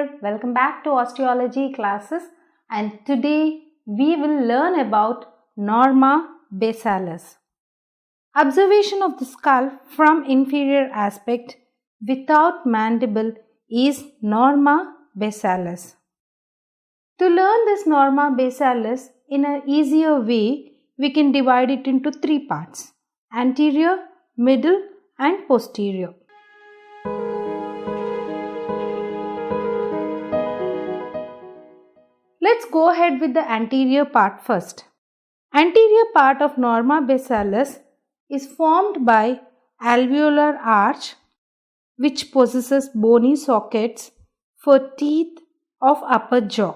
there, welcome back to osteology classes, and today we will learn about Norma basalis. Observation of the skull from inferior aspect without mandible is Norma basalis. To learn this Norma basalis in an easier way, we can divide it into three parts: anterior, middle and posterior. Let's go ahead with the anterior part first. Anterior part of Norma basalis is formed by alveolar arch which possesses bony sockets for teeth of upper jaw.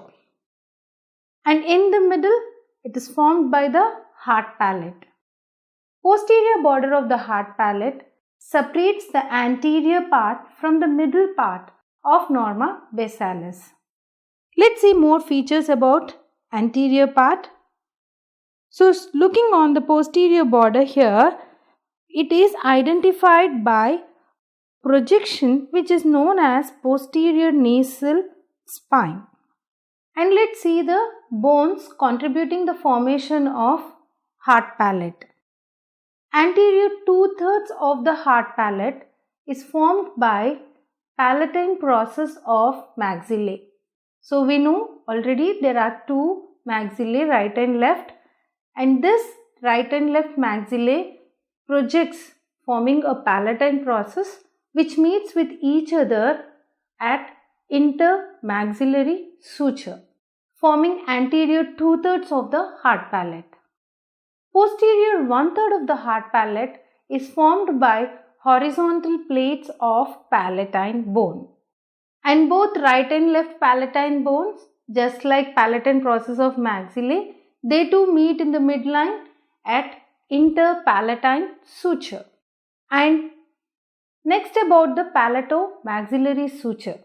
And in the middle, it is formed by the hard palate. Posterior border of the hard palate separates the anterior part from the middle part of Norma basalis. Let's see more features about anterior part. So, looking on the posterior border here, it is identified by projection which is known as posterior nasal spine. And let's see the bones contributing the formation of hard palate. Anterior 2/3 of the hard palate is formed by palatine process of maxillae. So we know already there are two maxillae, right and left, and this right and left maxillae projects forming a palatine process which meets with each other at intermaxillary suture, forming anterior 2/3 of the hard palate. Posterior 1/3 of the hard palate is formed by horizontal plates of palatine bone. And both right and left palatine bones, just like palatine process of maxillae, they too meet in the midline at interpalatine suture. And next about the palatomaxillary suture.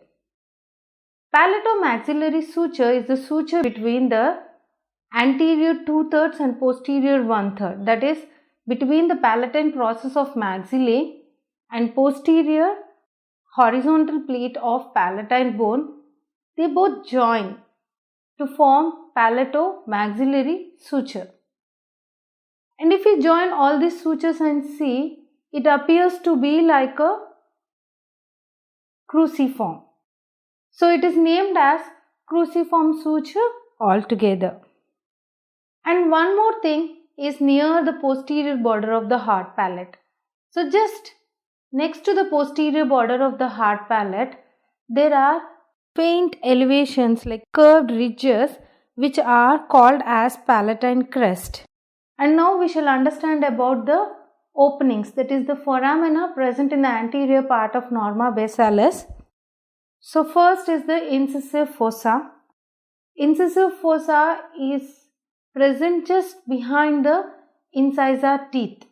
Palatomaxillary suture is the suture between the anterior 2/3 and posterior 1/3, that is between the palatine process of maxillae and posterior horizontal plate of palatine bone. They both join to form palatomaxillary suture. And if we join all these sutures and see, it appears to be like a cruciform. So it is named as cruciform suture altogether. And one more thing is near the posterior border of the hard palate. So just next to the posterior border of the hard palate, there are faint elevations like curved ridges which are called as palatine crest. And now we shall understand about the openings, that is the foramina present in the anterior part of Norma basalis. So first is the incisive fossa. Incisive fossa is present just behind the incisor teeth.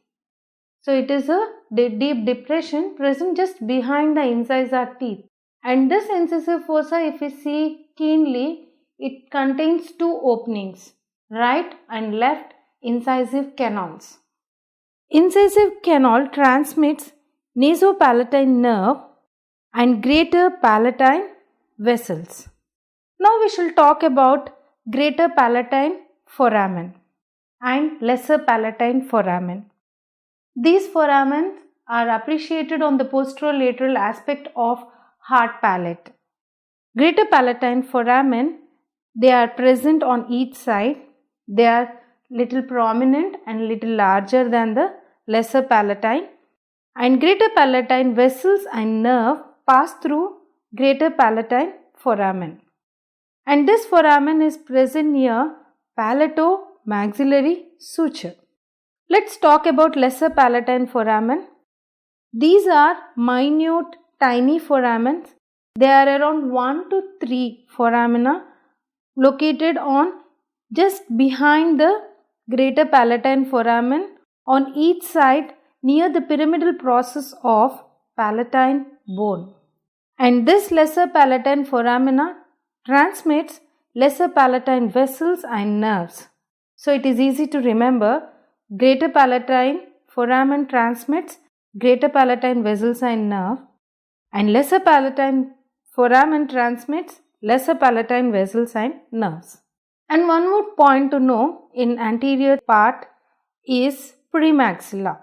So it is a deep depression present just behind the incisor teeth. And this incisive fossa, if we see keenly, it contains two openings, right and left incisive canals. Incisive canal transmits nasopalatine nerve and greater palatine vessels. Now we shall talk about greater palatine foramen and lesser palatine foramen. These foramens are appreciated on the posterolateral aspect of hard palate. Greater palatine foramen, they are present on each side. They are little prominent and little larger than the lesser palatine. And greater palatine vessels and nerve pass through greater palatine foramen. And this foramen is present near palatomaxillary suture. Let's talk about lesser palatine foramen. These are minute, tiny foramens. They are around 1 to 3 foramina located on just behind the greater palatine foramen on each side near the pyramidal process of palatine bone. And this lesser palatine foramina transmits lesser palatine vessels and nerves. So it is easy to remember. Greater palatine foramen transmits greater palatine vessels and nerve, and lesser palatine foramen transmits lesser palatine vessels and nerves. And one more point to know in anterior part is premaxilla.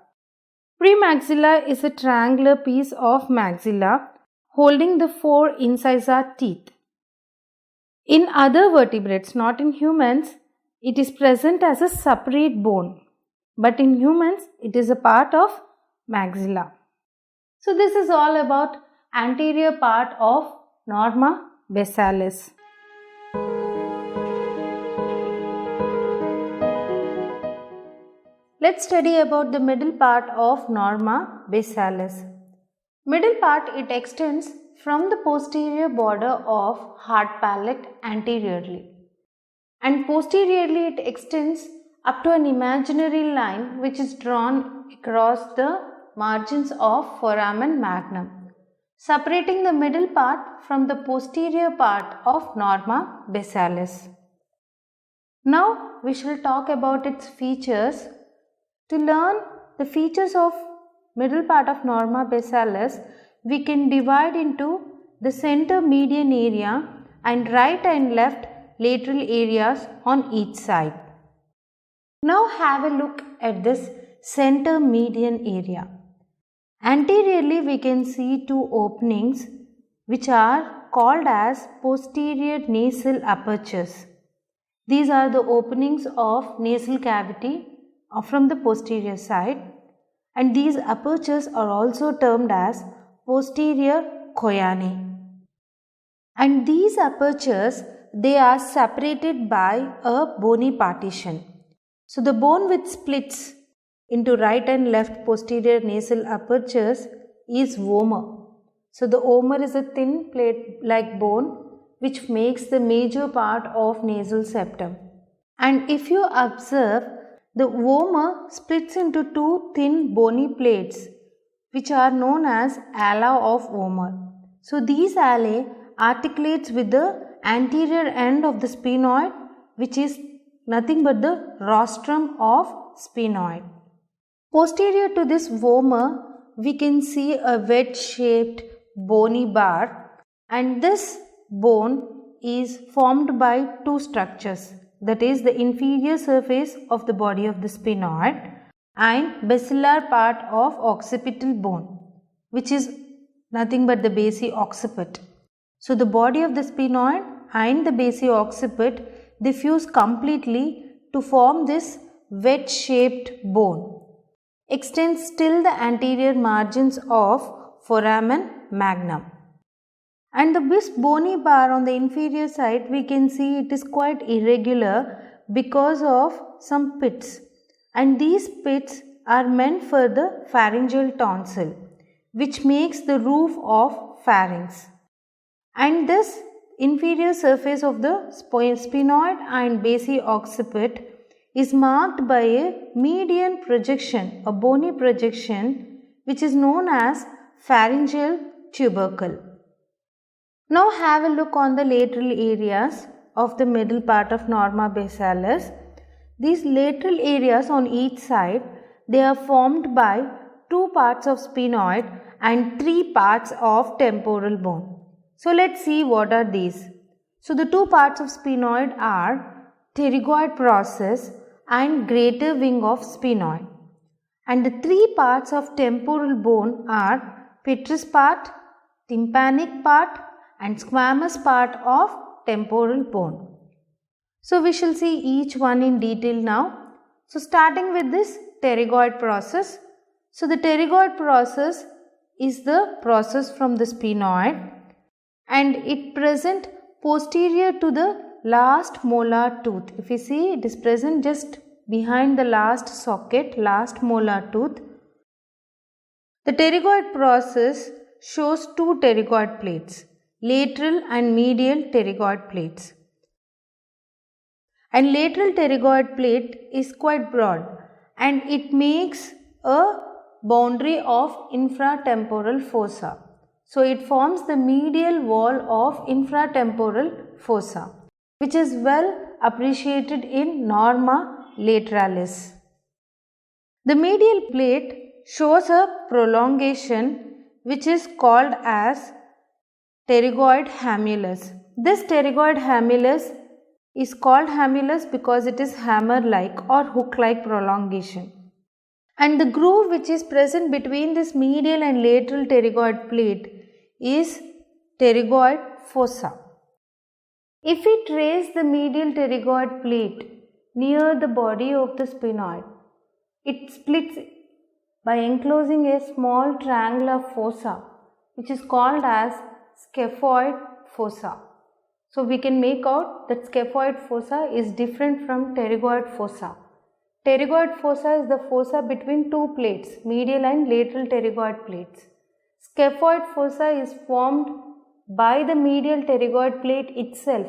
Premaxilla is a triangular piece of maxilla holding the 4 incisor teeth. In other vertebrates, not in humans, it is present as a separate bone, but in humans it is a part of maxilla. So this is all about anterior part of Norma basalis. Let's study about the middle part of Norma basalis. Middle part, it extends from the posterior border of hard palate anteriorly, and posteriorly it extends up to an imaginary line which is drawn across the margins of foramen magnum, separating the middle part from the posterior part of Norma basalis. Now we shall talk about its features. To learn the features of middle part of Norma basalis, we can divide into the center median area and right and left lateral areas on each side. Now have a look at this center median area. Anteriorly we can see 2 openings which are called as posterior nasal apertures. These are the openings of nasal cavity from the posterior side, and these apertures are also termed as posterior choanae. And these apertures, they are separated by a bony partition. So the bone which splits into right and left posterior nasal apertures is vomer. So the vomer is a thin plate like bone which makes the major part of nasal septum. And if you observe, the vomer splits into 2 thin bony plates which are known as ala of vomer. So these alae articulates with the anterior end of the sphenoid, which is nothing but the rostrum of sphenoid. Posterior to this vomer, we can see a wedge-shaped bony bar, and this bone is formed by 2 structures, that is the inferior surface of the body of the sphenoid and basilar part of occipital bone, which is nothing but the basi-occiput. So the body of the sphenoid and the basi-occiput, they fuse completely to form this wedge-shaped bone. Extends till the anterior margins of foramen magnum. And this bony bar on the inferior side, we can see it is quite irregular because of some pits. And these pits are meant for the pharyngeal tonsil, which makes the roof of pharynx. And this inferior surface of the sphenoid and basi-occiput is marked by a median projection, a bony projection, which is known as pharyngeal tubercle. Now have a look on the lateral areas of the middle part of Norma basalis. These lateral areas on each side, they are formed by 2 parts of sphenoid and 3 parts of temporal bone. So let's see what are these. So the 2 parts of sphenoid are pterygoid process and greater wing of sphenoid. And the 3 parts of temporal bone are petrous part, tympanic part and squamous part of temporal bone. So we shall see each one in detail now. So starting with this pterygoid process. So the pterygoid process is the process from the sphenoid, and it present posterior to the last molar tooth. If you see, it is present just behind the last socket, last molar tooth. The pterygoid process shows 2 pterygoid plates, lateral and medial pterygoid plates. And lateral pterygoid plate is quite broad, and it makes a boundary of infratemporal fossa. So it forms the medial wall of infratemporal fossa, which is well appreciated in Norma lateralis. The medial plate shows a prolongation which is called as pterygoid hamulus. This pterygoid hamulus is called hamulus because it is hammer-like or hook-like prolongation. And the groove which is present between this medial and lateral pterygoid plate is pterygoid fossa. If we trace the medial pterygoid plate near the body of the sphenoid, it splits by enclosing a small triangular fossa which is called as scaphoid fossa. So we can make out that scaphoid fossa is different from pterygoid fossa. Pterygoid fossa is the fossa between two plates, medial and lateral pterygoid plates. Scaphoid fossa is formed by the medial pterygoid plate itself.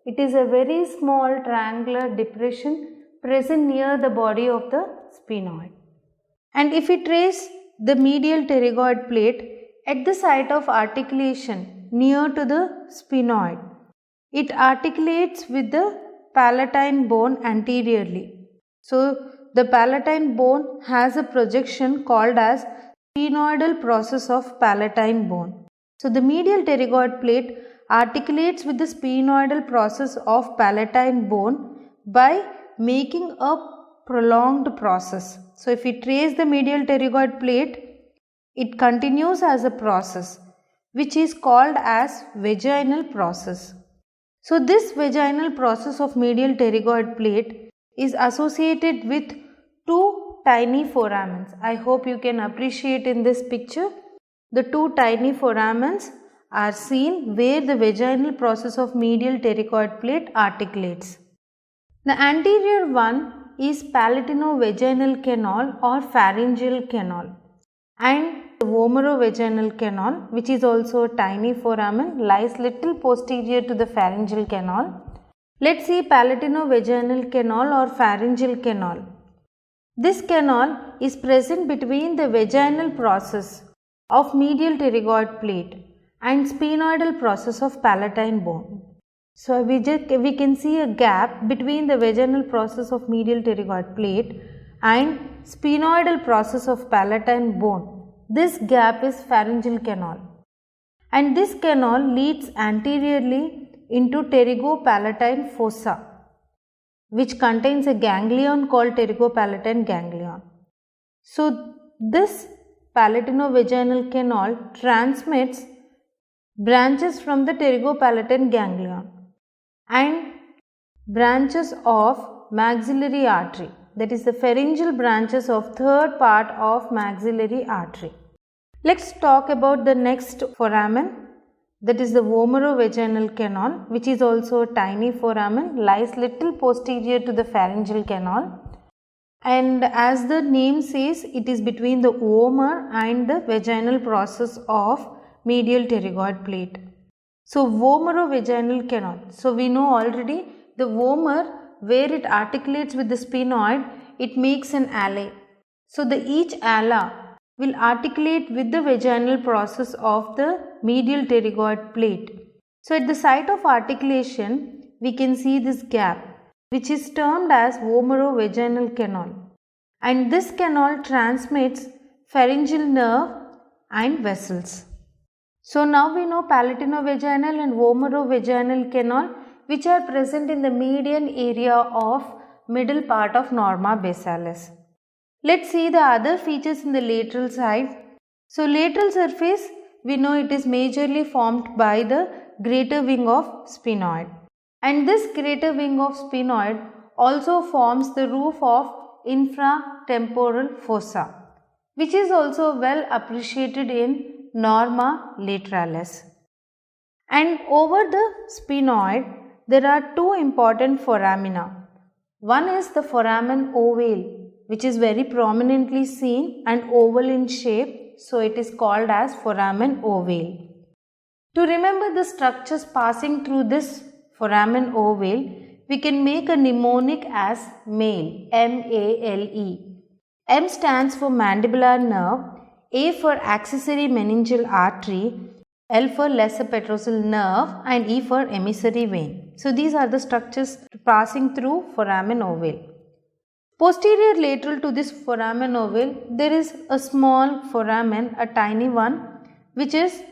It is a very small triangular depression present near the body of the sphenoid. And if we trace the medial pterygoid plate at the site of articulation near to the sphenoid, it articulates with the palatine bone anteriorly. So the palatine bone has a projection called as sphenoidal process of palatine bone. So the medial pterygoid plate articulates with the sphenoidal process of palatine bone by making a prolonged process. So if we trace the medial pterygoid plate, it continues as a process which is called as vaginal process. So this vaginal process of medial pterygoid plate is associated with two tiny foramens. I hope you can appreciate in this picture. The two tiny foramens are seen where the vaginal process of medial pterygoid plate articulates. The anterior one is palatino-vaginal canal or pharyngeal canal, and the vomerovaginal canal, which is also a tiny foramen, lies little posterior to the pharyngeal canal. Let's see palatino-vaginal canal or pharyngeal canal. This canal is present between the vaginal process of medial pterygoid plate and sphenoidal process of palatine bone. So we can see a gap between the vaginal process of medial pterygoid plate and sphenoidal process of palatine bone. This gap is pharyngeal canal, and this canal leads anteriorly into pterygopalatine fossa, which contains a ganglion called pterygopalatine ganglion. So this palatino-vaginal canal transmits branches from the pterygopalatine ganglion and branches of maxillary artery, that is the pharyngeal branches of third part of maxillary artery. Let's talk about the next foramen, that is the vomerovaginal canal, which is also a tiny foramen, lies little posterior to the pharyngeal canal, and as the name says, it is between the vomer and the vaginal process of medial pterygoid plate. So vomerovaginal canal. So we know already the vomer, where it articulates with the sphenoid, it makes an ala. So each ala will articulate with the vaginal process of the medial pterygoid plate. So at the site of articulation, we can see this gap, which is termed as vomerovaginal canal, and this canal transmits pharyngeal nerve and vessels. So now we know palatino-vaginal and vomerovaginal canal, which are present in the median area of middle part of norma basalis. Let's see the other features in the lateral side. So lateral surface, we know it is majorly formed by the greater wing of sphenoid, and this greater wing of sphenoid also forms the roof of infratemporal fossa, which is also well appreciated in norma lateralis. And over the sphenoid, there are two important foramina. One is the foramen ovale, which is very prominently seen and oval in shape, so it is called as foramen ovale. To remember the structures passing through this foramen ovale, we can make a mnemonic as MALE, M-A-L-E. M stands for mandibular nerve, A for accessory meningeal artery, L for lesser petrosal nerve, and E for emissary vein. So these are the structures passing through foramen ovale. Posterior lateral to this foramen ovale, there is a small foramen, a tiny one, which is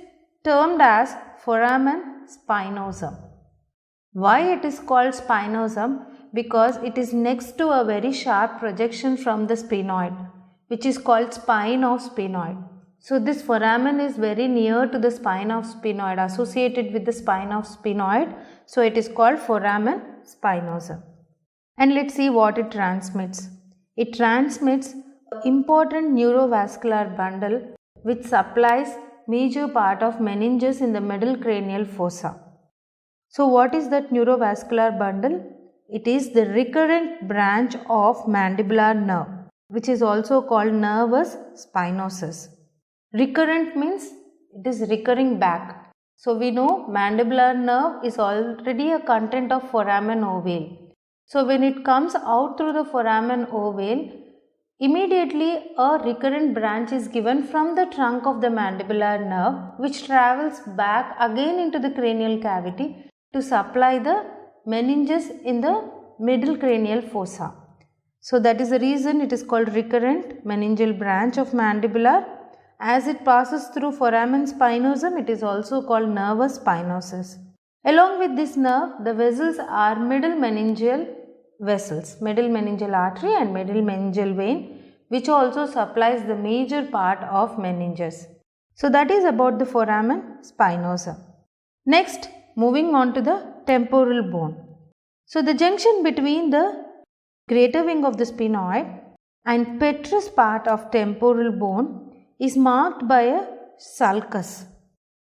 termed as foramen spinosum. Why it is called spinosum? Because it is next to a very sharp projection from the sphenoid, which is called spine of sphenoid. So this foramen is very near to the spine of sphenoid, associated with the spine of sphenoid. So it is called foramen spinosum. And let's see what it transmits. It transmits an important neurovascular bundle which supplies major part of meninges in the middle cranial fossa. So what is that neurovascular bundle? It is the recurrent branch of mandibular nerve, which is also called nervus spinosus. Recurrent means it is recurring back. So we know mandibular nerve is already a content of foramen ovale. So when it comes out through the foramen ovale, immediately a recurrent branch is given from the trunk of the mandibular nerve, which travels back again into the cranial cavity to supply the meninges in the middle cranial fossa. So that is the reason it is called recurrent meningeal branch of mandibular. As it passes through foramen spinosum, it is also called nervus spinosus. Along with this nerve, the vessels are middle meningeal vessels, middle meningeal artery and middle meningeal vein, which also supplies the major part of meninges. So that is about the foramen spinosum. Next, moving on to the temporal bone. So the junction between the greater wing of the sphenoid and petrous part of temporal bone is marked by a sulcus.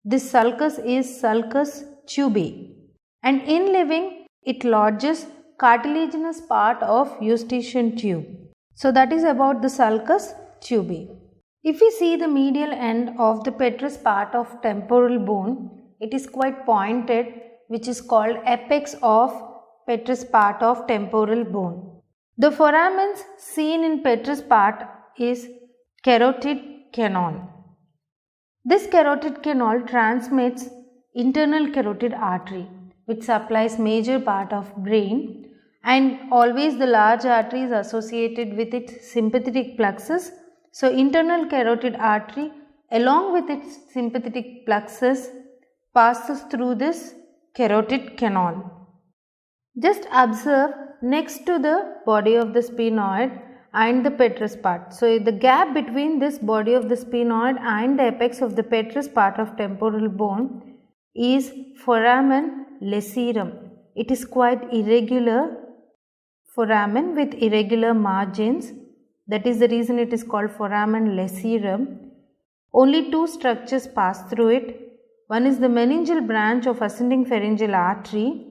This sulcus is sulcus tubae, and in living it lodges cartilaginous part of eustachian tube. So that is about the sulcus tubae. If we see the medial end of the petrous part of temporal bone, it is quite pointed, which is called apex of petrous part of temporal bone. The foramens seen in petrous part is carotid canal. This carotid canal transmits internal carotid artery, which supplies major part of brain, and always the large artery is associated with its sympathetic plexus. So internal carotid artery along with its sympathetic plexus passes through this carotid canal. Just observe next to the body of the sphenoid and the petrous part. So the gap between this body of the sphenoid and the apex of the petrous part of temporal bone is foramen lacerum. It is quite irregular foramen with irregular margins. That is the reason it is called foramen lacerum. Only two structures pass through it. One is the meningeal branch of ascending pharyngeal artery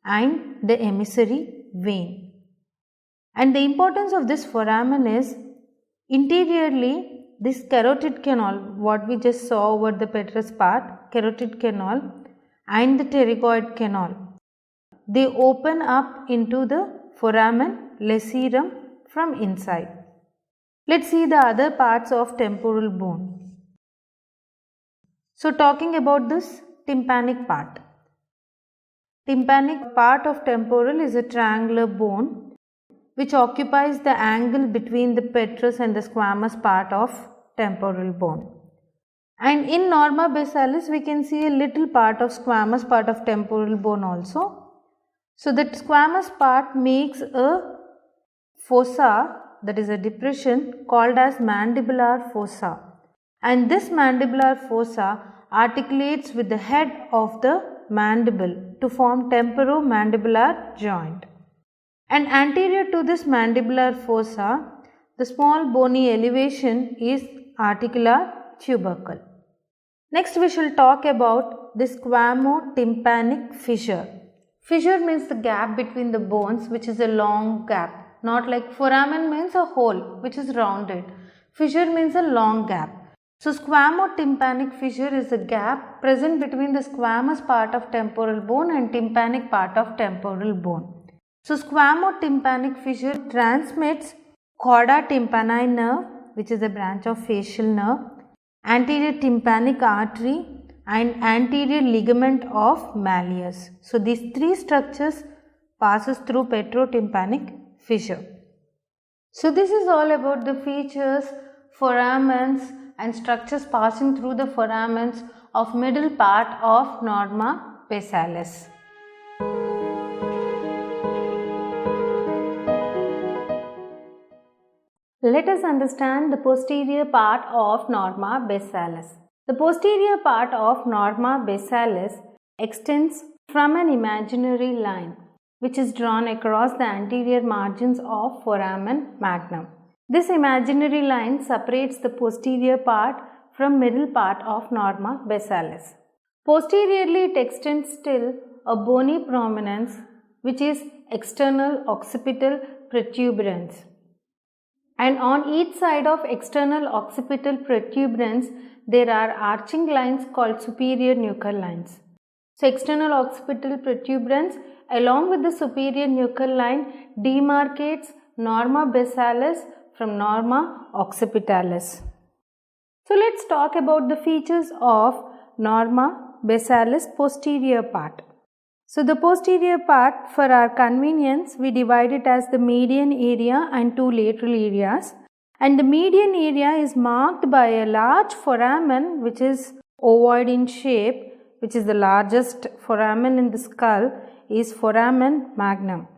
and the emissary vein. And the importance of this foramen is interiorly this carotid canal, what we just saw over the petrous part, carotid canal and the pterygoid canal, they open up into the foramen lacerum from inside. Let's see the other parts of temporal bone. So talking about this tympanic part. Tympanic part of temporal is a triangular bone which occupies the angle between the petrous and the squamous part of temporal bone. And in Norma basalis we can see a little part of squamous part of temporal bone also. So that squamous part makes a fossa, that is a depression called as mandibular fossa, and this mandibular fossa articulates with the head of the mandible to form temporomandibular joint. And anterior to this mandibular fossa, the small bony elevation is articular tubercle. Next we shall talk about the squamotympanic fissure. Fissure means the gap between the bones, which is a long gap. Not like foramen means a hole which is rounded. Fissure means a long gap. So squamotympanic fissure is a gap present between the squamous part of temporal bone and tympanic part of temporal bone. So squamotympanic fissure transmits chorda tympani nerve, which is a branch of facial nerve, anterior tympanic artery and anterior ligament of malleus. So these three structures passes through petrotympanic fissure. So this is all about the features, foramens and structures passing through the foramens of middle part of Norma basalis. Let us understand the posterior part of Norma Besalis. The posterior part of Norma Besalis extends from an imaginary line which is drawn across the anterior margins of foramen magnum. This imaginary line separates the posterior part from middle part of Norma Besalis. Posteriorly it extends till a bony prominence which is external occipital protuberance. And on each side of external occipital protuberance, there are arching lines called superior nuchal lines. So, external occipital protuberance along with the superior nuchal line demarcates Norma Besalis from Norma occipitalis. So, let's talk about the features of Norma Besalis posterior part. So, the posterior part, for our convenience, we divide it as the median area and two lateral areas. And the median area is marked by a large foramen which is ovoid in shape, which is the largest foramen in the skull, is foramen magnum.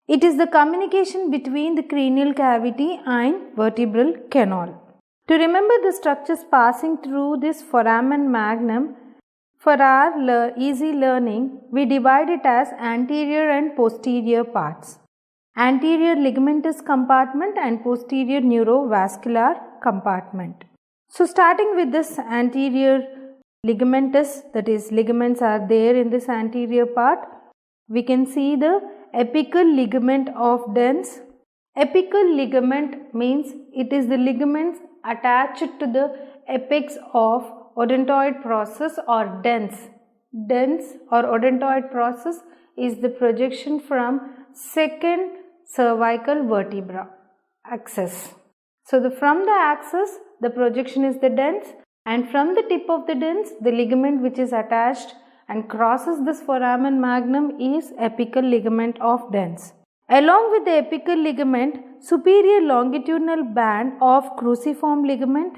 It is the communication between the cranial cavity and vertebral canal. To remember the structures passing through this foramen magnum, for our easy learning, we divide it as anterior and posterior parts. Anterior ligamentous compartment and posterior neurovascular compartment. So, starting with this anterior ligamentous, that is ligaments are there in this anterior part, we can see the apical ligament of dens. Apical ligament means it is the ligaments attached to the apex of odontoid process or dens. Dens or odontoid process is the projection from second cervical vertebra axis. So, from the axis the projection is the dens, and from the tip of the dens the ligament which is attached and crosses this foramen magnum is apical ligament of dens. Along with the apical ligament, superior longitudinal band of cruciform ligament,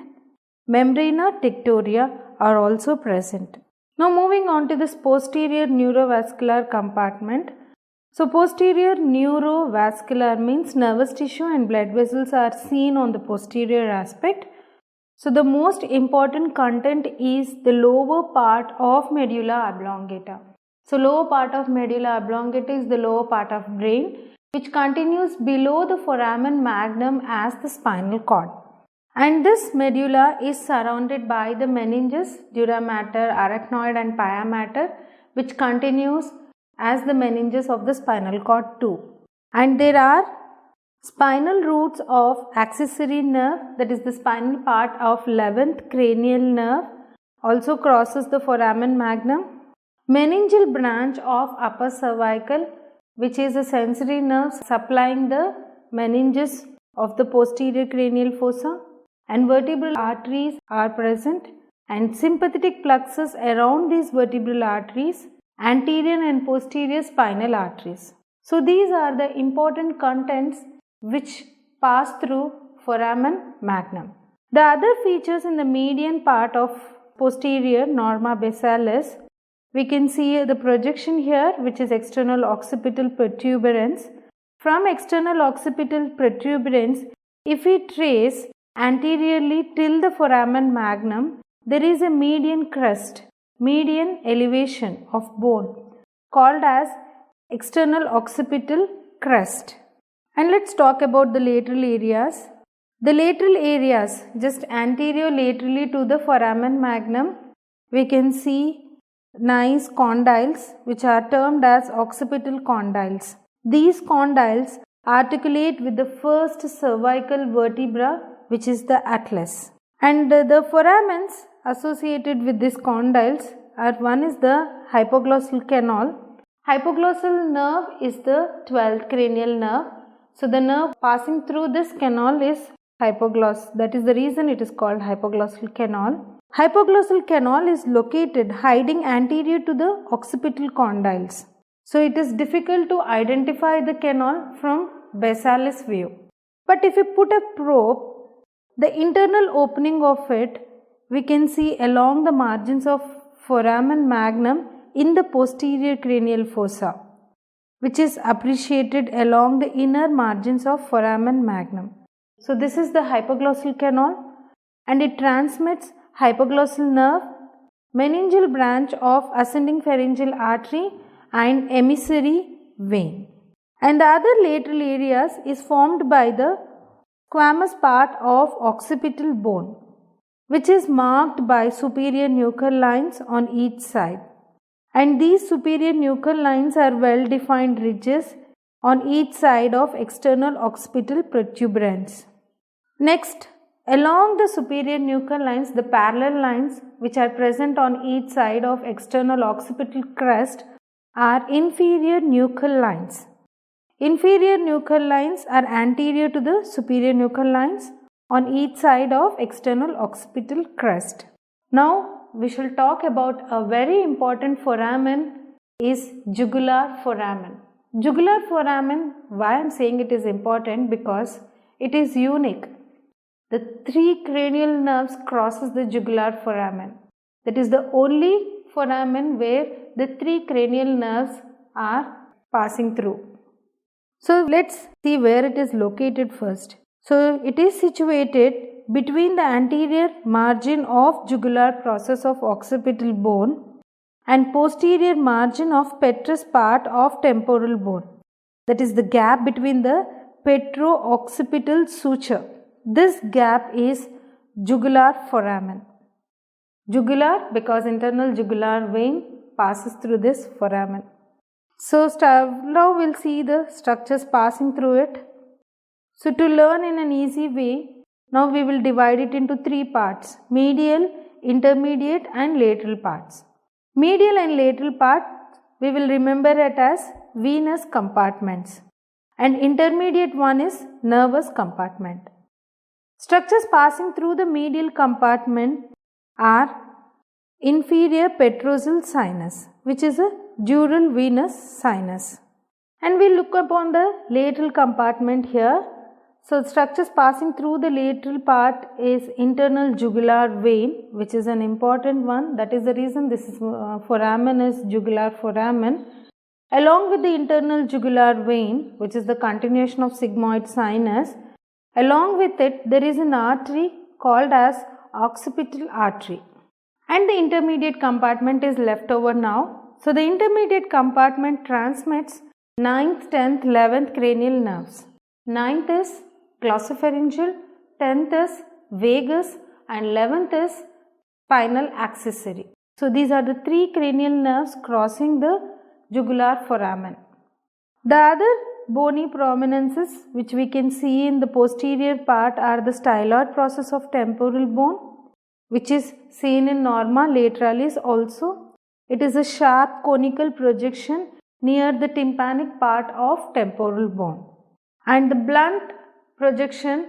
membrana pectoria are also present. Now moving on to this posterior neurovascular compartment. So posterior neurovascular means nervous tissue and blood vessels are seen on the posterior aspect. So the most important content is the lower part of medulla oblongata. So lower part of medulla oblongata is the lower part of brain which continues below the foramen magnum as the spinal cord. And this medulla is surrounded by the meninges, dura mater, arachnoid and pia mater, which continues as the meninges of the spinal cord too. And there are spinal roots of accessory nerve, that is the spinal part of 11th cranial nerve, also crosses the foramen magnum. Meningeal branch of upper cervical, which is a sensory nerve supplying the meninges of the posterior cranial fossa, and vertebral arteries are present, and sympathetic plexus around these vertebral arteries, anterior and posterior spinal arteries. So these are the important contents which pass through foramen magnum. The other features in the median part of posterior Norma Besalis, we can see the projection here which is external occipital protuberance. From external occipital protuberance, if we trace anteriorly till the foramen magnum, there is a median crest, median elevation of bone called as external occipital crest. And let's talk about the lateral areas. The lateral areas, just anterior laterally to the foramen magnum, we can see nice condyles which are termed as occipital condyles. These condyles articulate with the first cervical vertebra, which is the atlas. And the foramens associated with these condyles are, one is the hypoglossal canal. Hypoglossal nerve is the 12th cranial nerve. So the nerve passing through this canal is hypogloss. That is the reason it is called hypoglossal canal. Hypoglossal canal is located hiding anterior to the occipital condyles. So it is difficult to identify the canal from Besalis view. But if you put a probe, the internal opening of it we can see along the margins of foramen magnum in the posterior cranial fossa, which is appreciated along the inner margins of foramen magnum. So this is the hypoglossal canal and it transmits hypoglossal nerve, meningeal branch of ascending pharyngeal artery and emissary vein. And the other lateral areas is formed by the squamous part of occipital bone, which is marked by superior nuchal lines on each side. And these superior nuchal lines are well defined ridges on each side of external occipital protuberance. Next, along the superior nuchal lines, the parallel lines which are present on each side of external occipital crest are inferior nuchal lines. Inferior nuchal lines are anterior to the superior nuchal lines on each side of external occipital crest. Now we shall talk about a very important foramen is jugular foramen. Jugular foramen, why I am saying it is important, because it is unique. The 3 cranial nerves crosses the jugular foramen. That is the only foramen where the 3 cranial nerves are passing through. So let's see where it is located first. So it is situated between the anterior margin of jugular process of occipital bone and posterior margin of petrous part of temporal bone. That is the gap between the petro-occipital suture. This gap is jugular foramen. Jugular because internal jugular vein passes through this foramen. So now we'll see the structures passing through it. So to learn in an easy way, now we will divide it into 3 parts: medial, intermediate and lateral parts. Medial and lateral parts we will remember it as venous compartments, and intermediate one is nervous compartment. Structures passing through the medial compartment are inferior petrosal sinus, which is a dural venous sinus, and we look upon the lateral compartment here. So structures passing through the lateral part is internal jugular vein, which is an important one. That is the reason this is foramen is jugular foramen. Along with the internal jugular vein, which is the continuation of sigmoid sinus, along with it there is an artery called as occipital artery. And the intermediate compartment is left over now. So the intermediate compartment transmits 9th, 10th, 11th cranial nerves. 9th is glossopharyngeal, 10th is vagus and 11th is spinal accessory. So these are the 3 cranial nerves crossing the jugular foramen. The other bony prominences which we can see in the posterior part are the styloid process of temporal bone, which is seen in norma lateralis also. It is a sharp conical projection near the tympanic part of temporal bone. And the blunt projection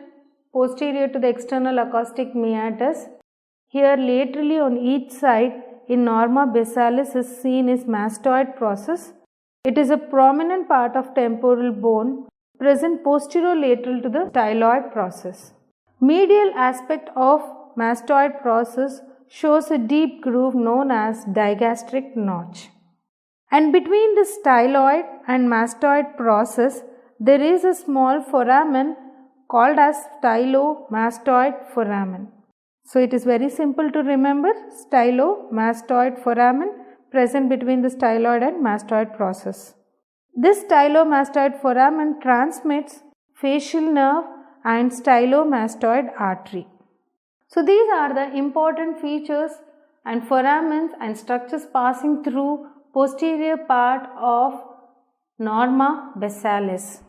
posterior to the external acoustic meatus, here laterally on each side in norma basalis is seen as mastoid process. It is a prominent part of temporal bone present posterolateral to the styloid process. Medial aspect of mastoid process shows a deep groove known as digastric notch. And between the styloid and mastoid process there is a small foramen called as stylomastoid foramen. So it is very simple to remember: stylomastoid foramen present between the styloid and mastoid process. This stylomastoid foramen transmits facial nerve and stylomastoid artery. So these are the important features and foramens and structures passing through posterior part of norma basalis.